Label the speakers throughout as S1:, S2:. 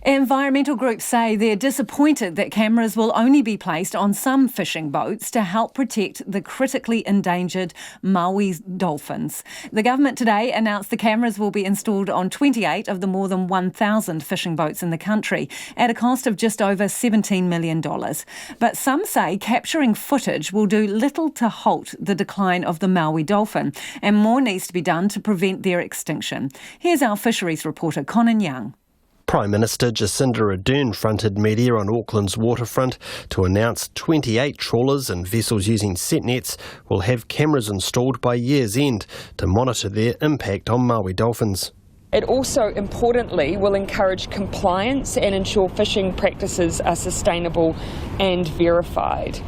S1: Environmental groups say they're disappointed that cameras will only be placed on some fishing boats to help protect the critically endangered Maui dolphins. The government today announced the cameras will be installed on 28 of the more than 1,000 fishing boats in the country at a cost of just over $17 million. But some say capturing footage will do little to halt the decline of the Maui dolphin, and more needs to be done to prevent their extinction. Here's our fisheries reporter, Conan Young.
S2: Prime Minister Jacinda Ardern fronted media on Auckland's waterfront to announce 28 trawlers and vessels using set nets will have cameras installed by year's end to monitor their impact on Maui dolphins.
S3: It also, importantly, will encourage compliance and ensure fishing practices are sustainable and verified.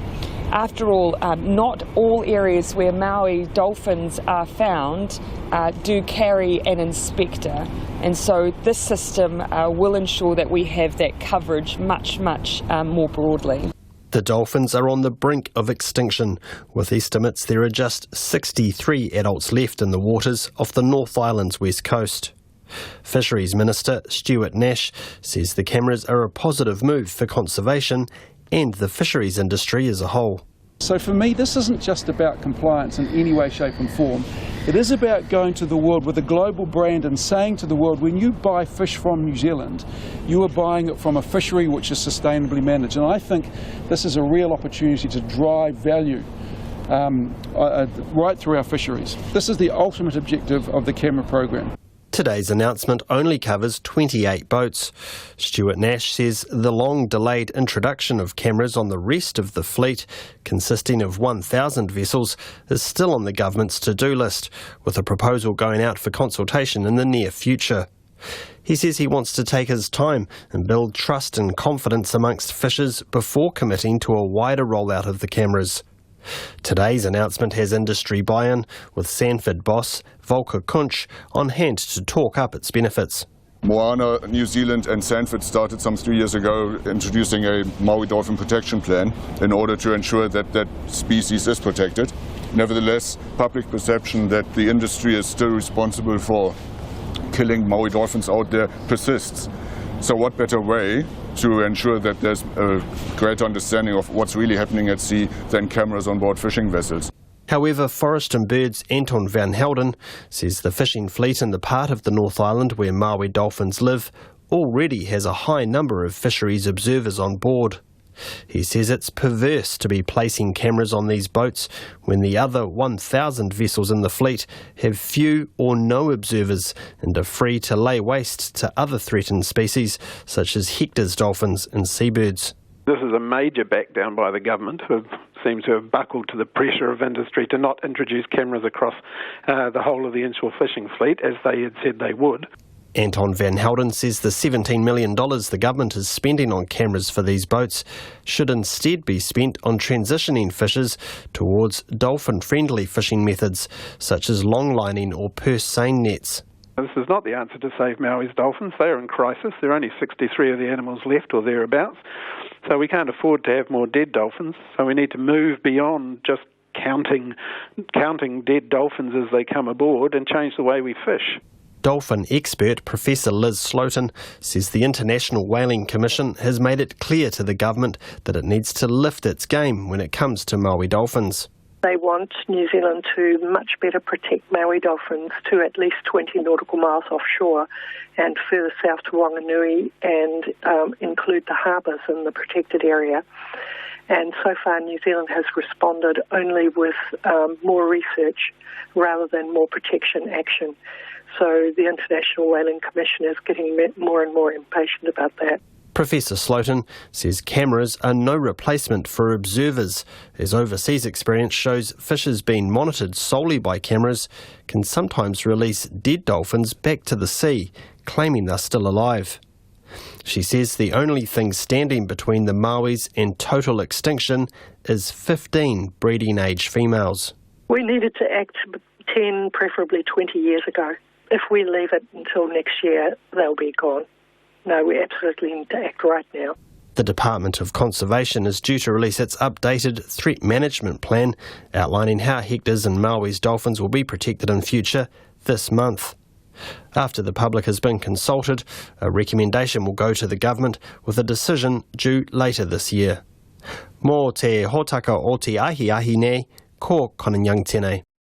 S3: After all, not all areas where Maui dolphins are found do carry an inspector, and so this system will ensure that we have that coverage much more broadly.
S2: The dolphins are on the brink of extinction. With estimates there are just 63 adults left in the waters off the North Island's west coast. Fisheries Minister Stuart Nash says the cameras are a positive move for conservation and the fisheries industry as a whole.
S4: So for me, this isn't just about compliance in any way, shape and form. It is about going to the world with a global brand and saying to the world, when you buy fish from New Zealand, you are buying it from a fishery which is sustainably managed. And I think this is a real opportunity to drive value right through our fisheries. This is the ultimate objective of the camera program.
S2: Today's announcement only covers 28 boats. Stuart Nash says the long-delayed introduction of cameras on the rest of the fleet, consisting of 1,000 vessels, is still on the government's to-do list, with a proposal going out for consultation in the near future. He says he wants to take his time and build trust and confidence amongst fishers before committing to a wider rollout of the cameras. Today's announcement has industry buy-in, with Sanford boss Volker Kunsch on hand to talk up its benefits.
S5: Moana, New Zealand and Sanford started some 3 years ago introducing a Maui dolphin protection plan in order to ensure that that species is protected. Nevertheless, public perception that the industry is still responsible for killing Maui dolphins out there persists. So what better way to ensure that there's a greater understanding of what's really happening at sea than cameras on board fishing vessels?
S2: However, Forest and Birds' Anton van Helden says the fishing fleet in the part of the North Island where Maui dolphins live already has a high number of fisheries observers on board. He says it's perverse to be placing cameras on these boats when the other 1,000 vessels in the fleet have few or no observers and are free to lay waste to other threatened species such as Hector's dolphins and seabirds.
S6: This is a major backdown by the government, who seem to have buckled to the pressure of industry to not introduce cameras across the whole of the inshore fishing fleet, as they had said they would.
S2: Anton van Helden says the $17 million the government is spending on cameras for these boats should instead be spent on transitioning fishers towards dolphin-friendly fishing methods, such as long-lining or purse seine nets.
S6: This is not the answer to save Maui's dolphins. They are in crisis. There are only 63 of the animals left or thereabouts. So we can't afford to have more dead dolphins. So we need to move beyond just counting dead dolphins as they come aboard and change the way we fish.
S2: Dolphin expert Professor Liz Slotin says the International Whaling Commission has made it clear to the government that it needs to lift its game when it comes to Maui dolphins.
S7: They want New Zealand to much better protect Maui dolphins to at least 20 nautical miles offshore and further south to Wanganui and include the harbours in the protected area. And so far New Zealand has responded only with more research rather than more protection action. So the International Whaling Commission is getting more and more impatient about that.
S2: Professor Slotin says cameras are no replacement for observers, as overseas experience shows fishers being monitored solely by cameras can sometimes release dead dolphins back to the sea, claiming they're still alive. She says the only thing standing between the Mauis and total extinction is 15 breeding age females.
S7: We needed to act 10, preferably 20 years ago. If we leave it until next year, they'll be gone. No, we absolutely need to act right now.
S2: The Department of Conservation is due to release its updated threat management plan, outlining how Hector's and Maui's dolphins will be protected in future this month. After the public has been consulted, a recommendation will go to the government with a decision due later this year. Mō te hōtaka o te ahi nei, ko Konanyang tēnei.